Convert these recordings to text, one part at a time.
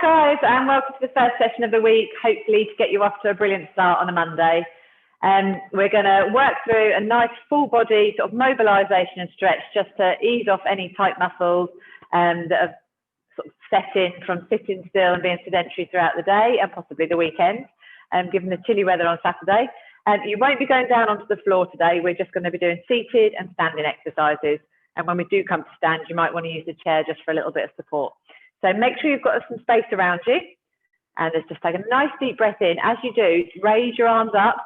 Hi guys, and welcome to the first session of the week, hopefully to get you off to a brilliant start on a Monday. We're going to work through a nice full body sort of mobilisation and stretch just to ease off any tight muscles that have sort of set in from sitting still and being sedentary throughout the day and possibly the weekend, given the chilly weather on Saturday. You won't be going down onto the floor today. We're just going to be doing seated and standing exercises. And when we do come to stand, you might want to use the chair just for a little bit of support. So make sure you've got some space around you, and just take a nice deep breath in. As you do, raise your arms up,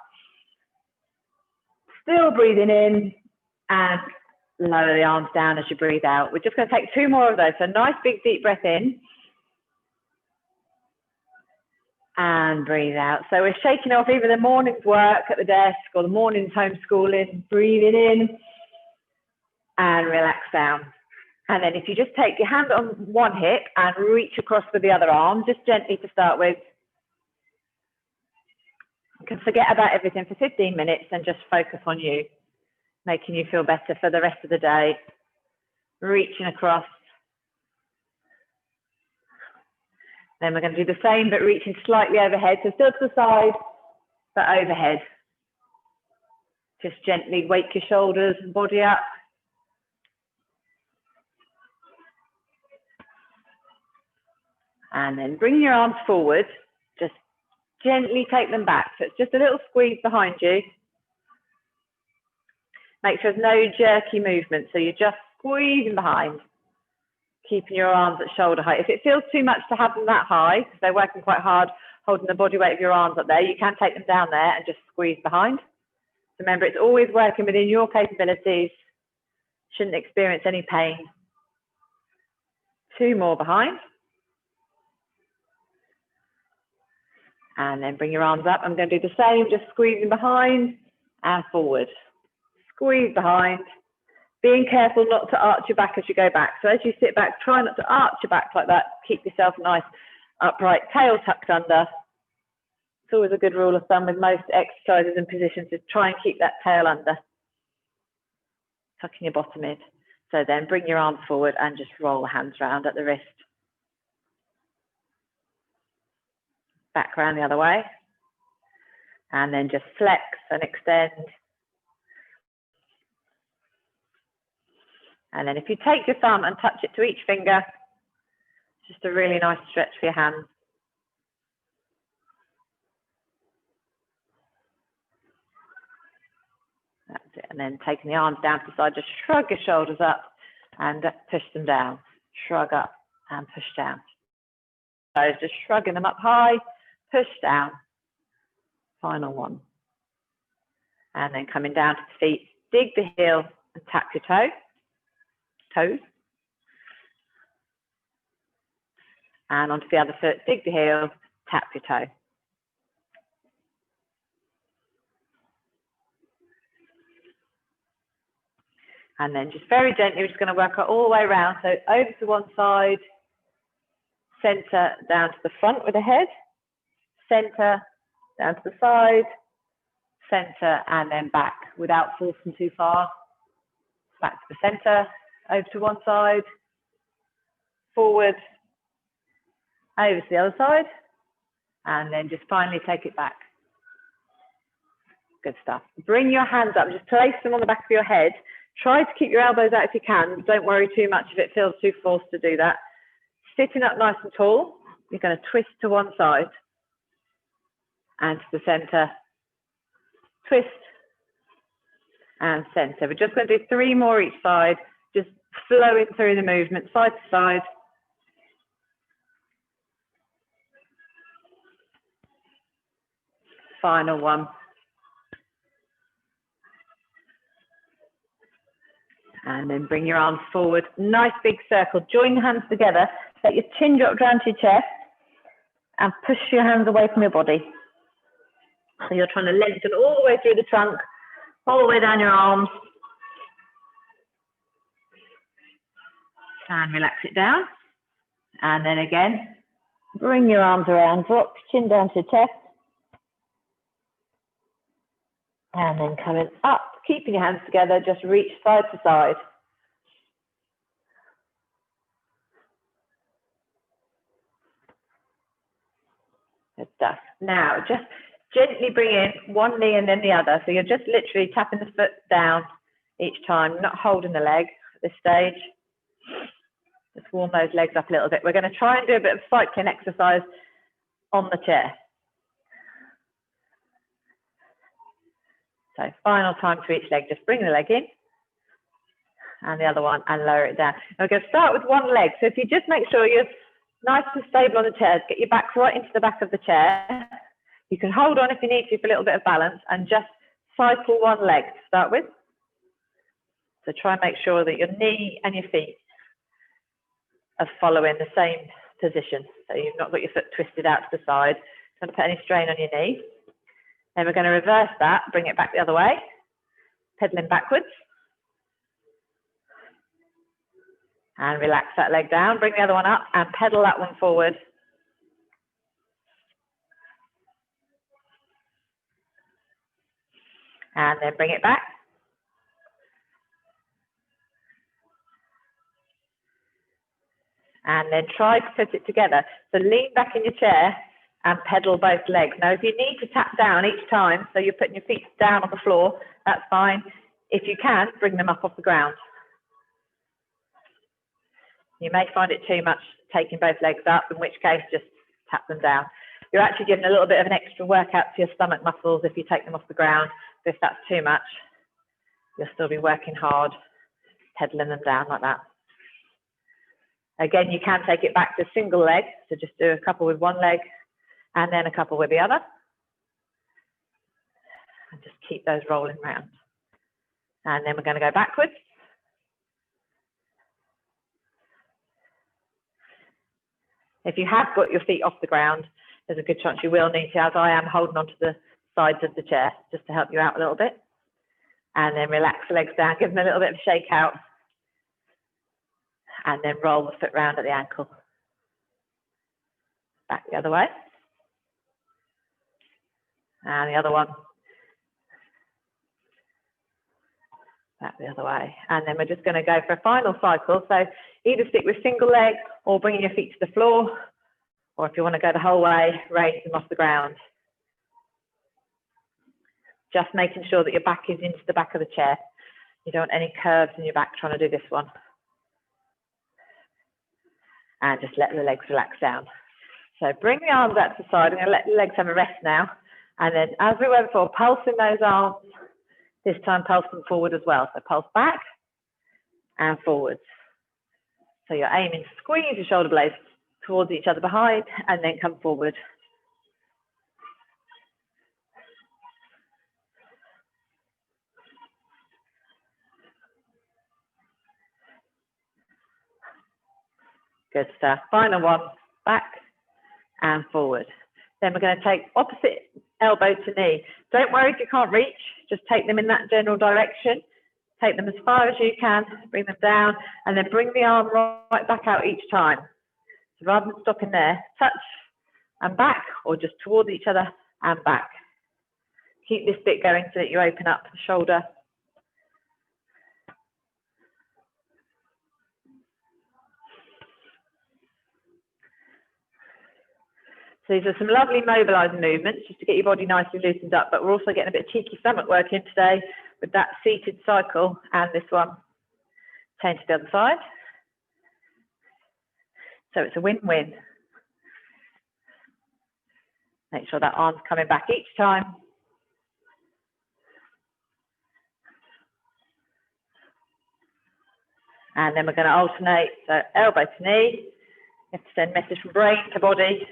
still breathing in, and lower the arms down as you breathe out. We're just going to take 2 more of those. So nice big deep breath in, and breathe out. So we're shaking off even the morning's work at the desk or the morning's homeschooling, breathing in, and relax down. And then if you just take your hand on one hip and reach across with the other arm, just gently to start with. You can forget about everything for 15 minutes and just focus on you, making you feel better for the rest of the day. Reaching across. Then we're going to do the same, but reaching slightly overhead. So still to the side, but overhead. Just gently wake your shoulders and body up. And then bring your arms forward, just gently take them back. So it's just a little squeeze behind you. Make sure there's no jerky movement, so you're just squeezing behind, keeping your arms at shoulder height. If it feels too much to have them that high, because they're working quite hard holding the body weight of your arms up there, you can take them down there and just squeeze behind. Remember, it's always working within your capabilities. Shouldn't experience any pain. 2 more behind. And then bring your arms up. I'm going to do the same, just squeezing behind and forward. Squeeze behind. Being careful not to arch your back as you go back. So as you sit back, try not to arch your back like that. Keep yourself nice, upright, tail tucked under. It's always a good rule of thumb with most exercises and positions is try and keep that tail under. Tucking your bottom in. So then bring your arms forward and just roll the hands round at the wrist. Back around the other way, and then just flex and extend. And then if you take your thumb and touch it to each finger, just a really nice stretch for your hands. That's it. And then taking the arms down to the side, just shrug your shoulders up and push them down. Shrug up and push down. So just shrugging them up high. Push down, final one. And then coming down to the feet, dig the heel and tap your toes. And onto the other foot, dig the heel, tap your toe. And then just very gently, we're just going to work all the way around. So over to one side, center down to the front with the head. Center, down to the side, center, and then back without forcing too far. Back to the center, over to one side, forward, over to the other side, and then just finally take it back. Good stuff. Bring your hands up, just place them on the back of your head. Try to keep your elbows out if you can, but don't worry too much if it feels too forced to do that. Sitting up nice and tall, you're going to twist to one side. And to the center, twist, and center. We're just going to do 3 more each side, just flowing through the movement, side to side. Final one. And then bring your arms forward, nice big circle. Join your hands together, let your chin drop down to your chest, and push your hands away from your body. So you're trying to lengthen all the way through the trunk, all the way down your arms. And relax it down. And then again, bring your arms around, drop your chin down to your chest. And then coming up, keeping your hands together, just reach side to side. Good stuff. Now, just gently bring in one knee and then the other. So you're just literally tapping the foot down each time, not holding the leg at this stage. Just warm those legs up a little bit. We're going to try and do a bit of cycling exercise on the chair. So final time to each leg, just bring the leg in and the other one and lower it down. And we're going to start with one leg. So if you just make sure you're nice and stable on the chair, get your back right into the back of the chair. You can hold on if you need to for a little bit of balance and just cycle one leg to start with. So try and make sure that your knee and your feet are following the same position. So you've not got your foot twisted out to the side. Don't put any strain on your knee. Then we're going to reverse that, bring it back the other way, pedaling backwards. And relax that leg down, bring the other one up and pedal that one forward. And then bring it back. And then try to put it together. So lean back in your chair and pedal both legs. Now, if you need to tap down each time, so you're putting your feet down on the floor, that's fine. If you can, bring them up off the ground. You may find it too much taking both legs up, in which case just tap them down. You're actually giving a little bit of an extra workout to your stomach muscles if you take them off the ground. But if that's too much, you'll still be working hard, pedaling them down like that. Again, you can take it back to single leg, so just do a couple with one leg and then a couple with the other. And just keep those rolling round. And then we're going to go backwards. If you have got your feet off the ground, there's a good chance you will need to, as I am, holding onto the sides of the chair, just to help you out a little bit. And then relax the legs down, give them a little bit of a shake out. And then roll the foot round at the ankle. Back the other way. And the other one. Back the other way. And then we're just going to go for a final cycle. So either stick with single leg or bringing your feet to the floor. Or if you want to go the whole way, raise them off the ground. Just making sure that your back is into the back of the chair. You don't want any curves in your back trying to do this one. And just let the legs relax down. So bring the arms out to the side. I'm going to let the legs have a rest now. And then as we went before, pulsing those arms, this time pulse them forward as well. So pulse back and forwards. So you're aiming to squeeze your shoulder blades towards each other behind and then come forward. Good stuff. Final one, back and forward. Then we're going to take opposite elbow to knee. Don't worry if you can't reach, just take them in that general direction. Take them as far as you can, bring them down, and then bring the arm right back out each time. So rather than stopping there, touch and back, or just towards each other and back. Keep this bit going so that you open up the shoulder. So these are some lovely mobilising movements just to get your body nicely loosened up, but we're also getting a bit of cheeky stomach work in today with that seated cycle and this one. Change to the other side. So it's a win-win. Make sure that arm's coming back each time. And then we're going to alternate, so elbow to knee. You have to send message from brain to body.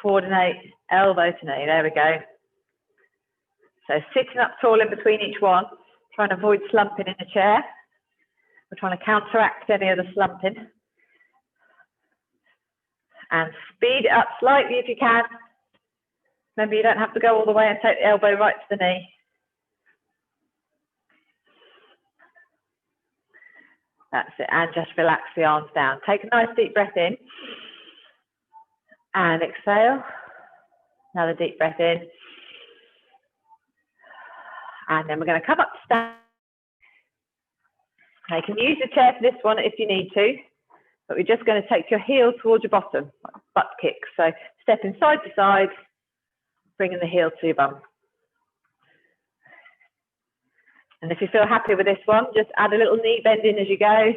Coordinate, elbow to knee, there we go. So sitting up tall in between each one, trying to avoid slumping in the chair. We're trying to counteract any of the slumping. And speed it up slightly if you can. Remember, you don't have to go all the way and take the elbow right to the knee. That's it, and just relax the arms down. Take a nice deep breath in. And exhale, another deep breath in. And then we're going to come up to stand. Now you can use the chair for this one if you need to. But we're just going to take your heel towards your bottom, like butt kick. So stepping side to side, bringing the heel to your bum. And if you feel happy with this one, just add a little knee bend in as you go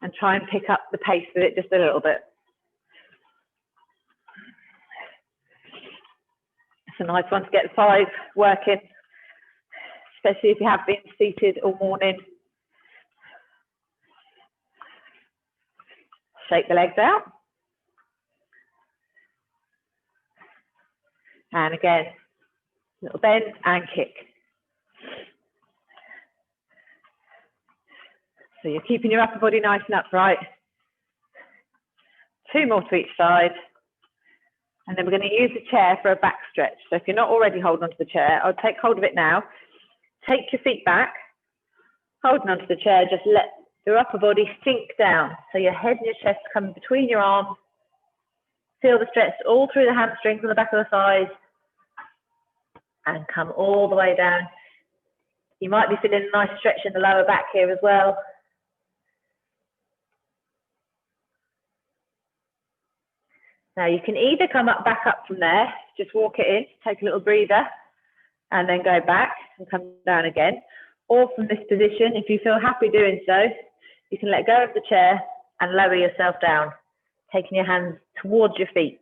and try and pick up the pace with it just a little bit. It's a nice one to get the thighs working, especially if you have been seated all morning. Shake the legs out. And again, little bend and kick. So you're keeping your upper body nice and upright. 2 more to each side. And then we're going to use the chair for a back stretch. So if you're not already holding onto the chair, I'll take hold of it now. Take your feet back, holding onto the chair, just let your upper body sink down. So your head and your chest come between your arms. Feel the stretch all through the hamstrings on the back of the thighs. And come all the way down. You might be feeling a nice stretch in the lower back here as well. Now you can either come back up from there, just walk it in, take a little breather, and then go back and come down again. Or from this position, if you feel happy doing so, you can let go of the chair and lower yourself down, taking your hands towards your feet.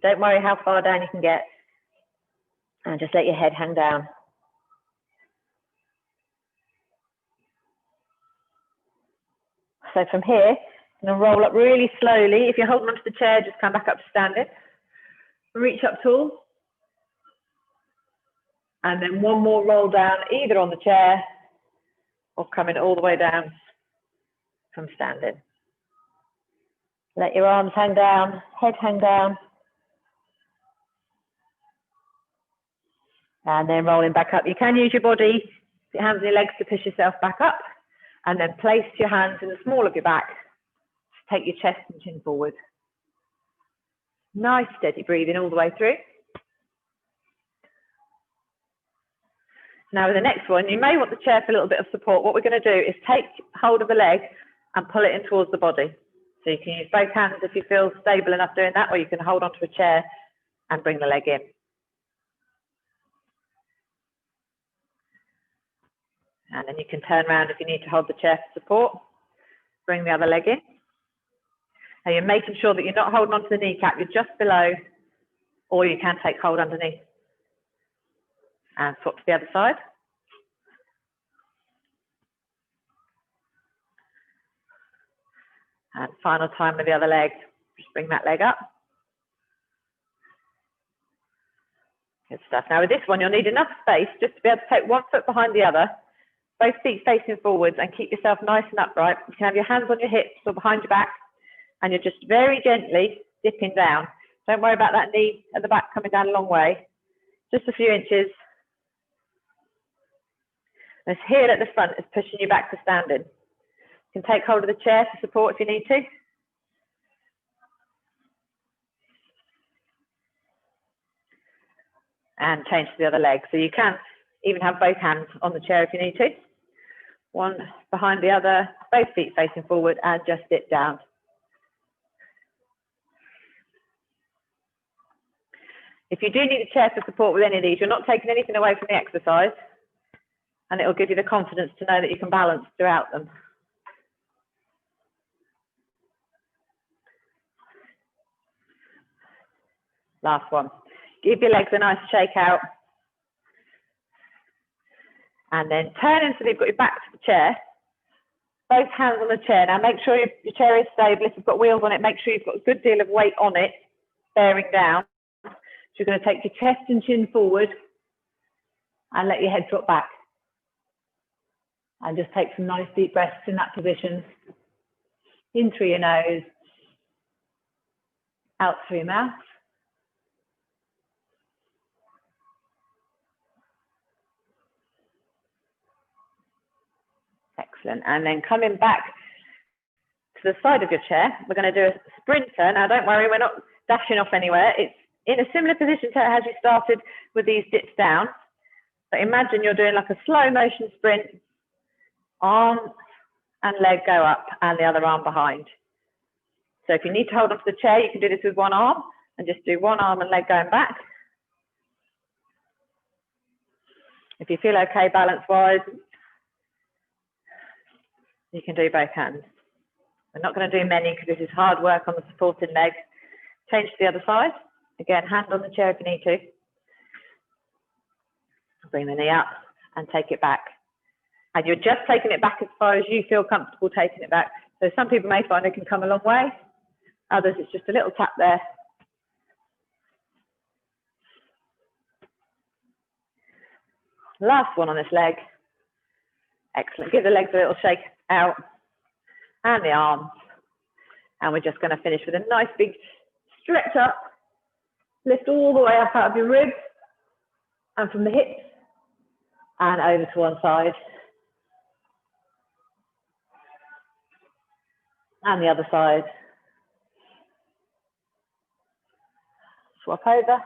Don't worry how far down you can get, and just let your head hang down. So from here, I'm going to roll up really slowly. If you're holding onto the chair, just come back up to standing. Reach up tall. And then one more roll down, either on the chair or coming all the way down from standing. Let your arms hang down, head hang down. And then rolling back up. You can use your body, your hands and your legs to push yourself back up. And then place your hands in the small of your back. Take your chest and chin forward. Nice steady breathing all the way through. Now with the next one, you may want the chair for a little bit of support. What we're going to do is take hold of the leg and pull it in towards the body. So you can use both hands if you feel stable enough doing that, or you can hold onto a chair and bring the leg in. And then you can turn around if you need to hold the chair for support. Bring the other leg in. And you're making sure that you're not holding onto the kneecap, you're just below, or you can take hold underneath. And swap to the other side. And final time with the other leg, just bring that leg up. Good stuff. Now with this one, you'll need enough space just to be able to take one foot behind the other, both feet facing forwards, and keep yourself nice and upright. You can have your hands on your hips or behind your back, and you're just very gently dipping down. Don't worry about that knee at the back coming down a long way, just a few inches. This heel at the front is pushing you back to standing. You can take hold of the chair for support if you need to. And change to the other leg. So you can even have both hands on the chair if you need to. One behind the other, both feet facing forward, and just dip down. If you do need a chair for support with any of these, you're not taking anything away from the exercise, and it will give you the confidence to know that you can balance throughout them. Last one. Give your legs a nice shake out. And then turn until you've got your back to the chair. Both hands on the chair. Now make sure your chair is stable. If you've got wheels on it, make sure you've got a good deal of weight on it, bearing down. So you're going to take your chest and chin forward and let your head drop back. And just take some nice deep breaths in that position. In through your nose, out through your mouth. Excellent. And then coming back to the side of your chair, we're going to do a sprinter. Now, don't worry, we're not dashing off anywhere. It's in a similar position to as you started with these dips down. But imagine you're doing like a slow motion sprint. Arm and leg go up and the other arm behind. So if you need to hold onto the chair, you can do this with one arm and just do one arm and leg going back. If you feel okay balance-wise, you can do both hands. We're not going to do many because this is hard work on the supporting leg. Change to the other side. Again, hand on the chair if you need to. Bring the knee up and take it back. And you're just taking it back as far as you feel comfortable taking it back. So some people may find it can come a long way. Others, it's just a little tap there. Last one on this leg. Excellent. Give the legs a little shake out and the arms. And we're just going to finish with a nice big stretch up. Lift all the way up out of your ribs and from the hips and over to one side. And the other side. Swap over.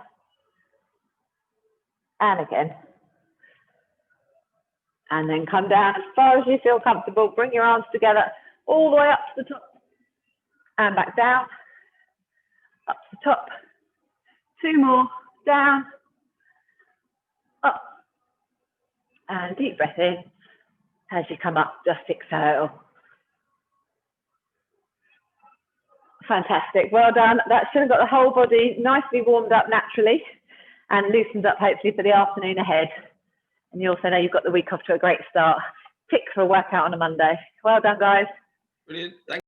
And again. And then come down as far as you feel comfortable. Bring your arms together all the way up to the top. And back down. Up to the top. 2 more. Down. Up. And deep breath in. As you come up, just exhale. Fantastic. Well done. That should have got the whole body nicely warmed up naturally and loosened up hopefully for the afternoon ahead. And you also know you've got the week off to a great start. Tick for a workout on a Monday. Well done, guys. Brilliant. Thank